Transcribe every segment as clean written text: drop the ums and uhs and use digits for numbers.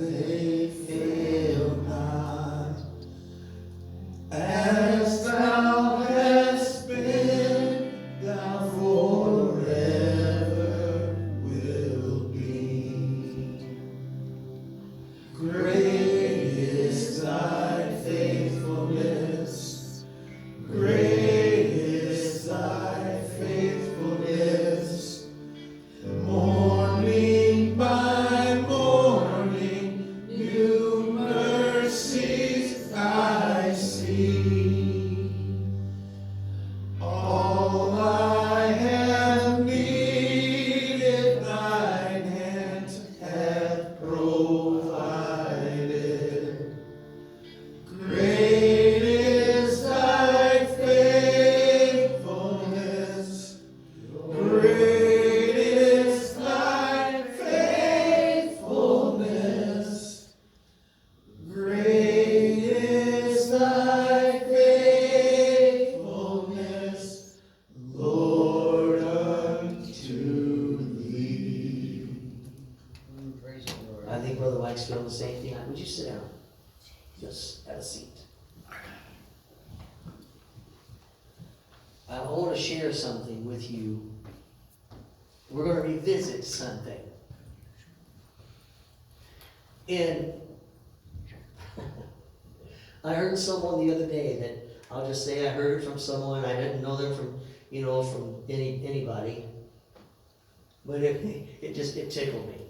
they fail not. As thou hast been, thou forever will be. Great is thy faithfulness. Great is thy faithfulness. Morning by morning, new mercies I see. All I have needed, thine hand hath provided. Great is thy faithfulness. Great is thy faithfulness. Great is thy faithfulness, Lord, unto thee. Praise the Lord. I think Brother Mike's feeling the same thing. Would you sit down? Just have a seat. I want to share something with you. We're going to revisit something. And I heard someone the other day that, I'll just say I heard it from someone, I didn't know them from, from anybody. But it tickled me.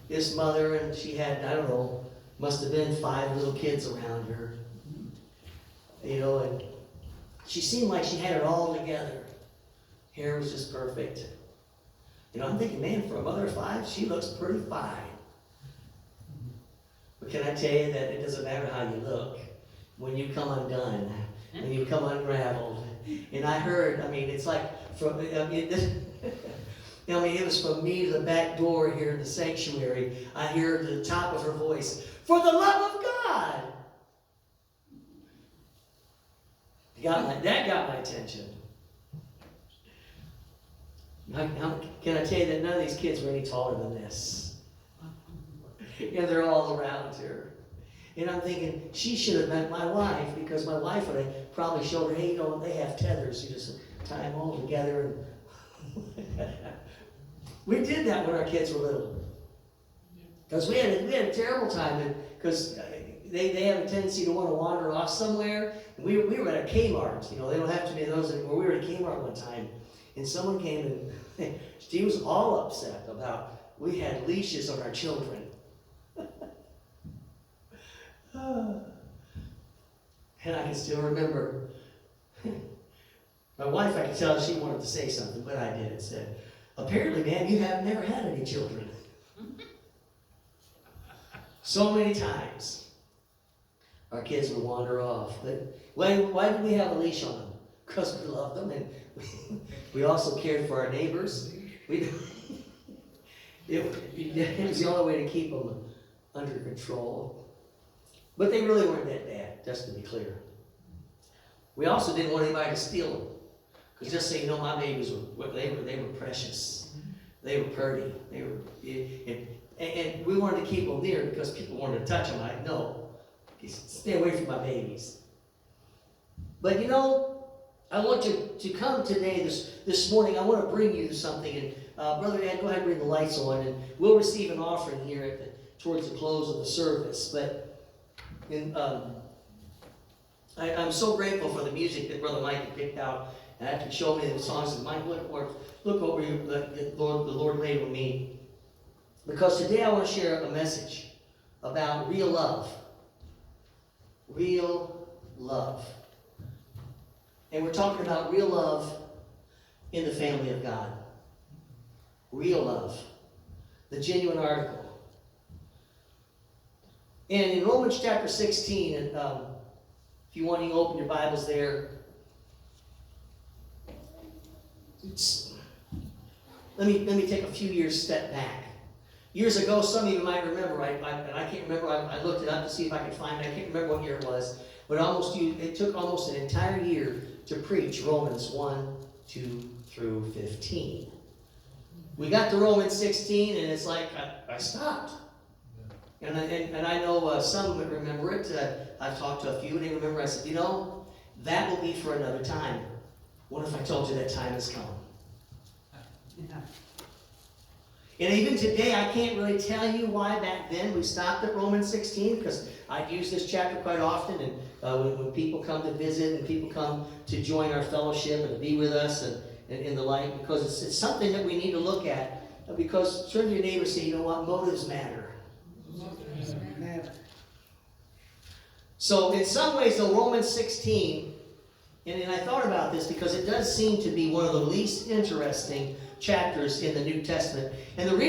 This mother, and she had, I don't know, must have been 5 little kids around her. And she seemed like she had it all together. Hair was just perfect. I'm thinking, man, for a mother of 5, she looks pretty fine. But can I tell you that it doesn't matter how you look. When you come undone, when you come unraveled. And I heard, it's like, it was from me to the back door here in the sanctuary. I hear the top of her voice, for the love of God. That got my attention. Can I tell you that none of these kids were any taller than this? And they're all around her. And I'm thinking, she should have met my wife, because my wife would have probably showed her, hey, they have tethers. You just tie them all together. And we did that when our kids were little. Because we had a terrible time, because they have a tendency to want to wander off somewhere. And we were at a Kmart. They don't have to be those anymore. We were at a Kmart one time, and someone came and she was all upset about we had leashes on our children. And I can still remember my wife, I could tell she wanted to say something, but I didn't. Said, apparently, man, you have never had any children. So many times our kids would wander off. But why did we have a leash on them? Because we loved them, and we also cared for our neighbors. It was the only way to keep them under control. But they really weren't that bad, just to be clear. We also didn't want anybody to steal them. Because just so you know, my babies they were precious. They were pretty. And we wanted to keep them near because people wanted to touch them. No, stay away from my babies. But I want you to come today, this morning. I want to bring you something. And Brother Ed, go ahead and bring the lights on, and we'll receive an offering here towards the close of the service. But I'm so grateful for the music that Brother Mike had picked out. And after he showed me the songs, and Mike, look what the Lord laid with me. Because today I want to share a message about real love. Real love. And we're talking about real love in the family of God. Real love. The genuine article. And in Romans chapter 16, and if you want to open your Bibles there, let me take a few years step back. Years ago, some of you might remember, and I can't remember, I looked it up to see if I could find it. I can't remember what year it was, but it took almost an entire year to preach Romans 1, 2 through 15. We got to Romans 16, and it's like, I stopped. And I know some remember it. I've talked to a few, and they remember. I said, you know, that will be for another time. What if I told you that time has come? And even today, I can't really tell you why back then we stopped at Romans 16, because I'd use this chapter quite often, and when people come to visit and people come to join our fellowship and to be with us and the like, because it's something that we need to look at. Because turn to your neighbor and say, you know what, motives matter. So in some ways, though, Romans 16, and I thought about this because it does seem to be one of the least interesting chapters in the New Testament. And the reason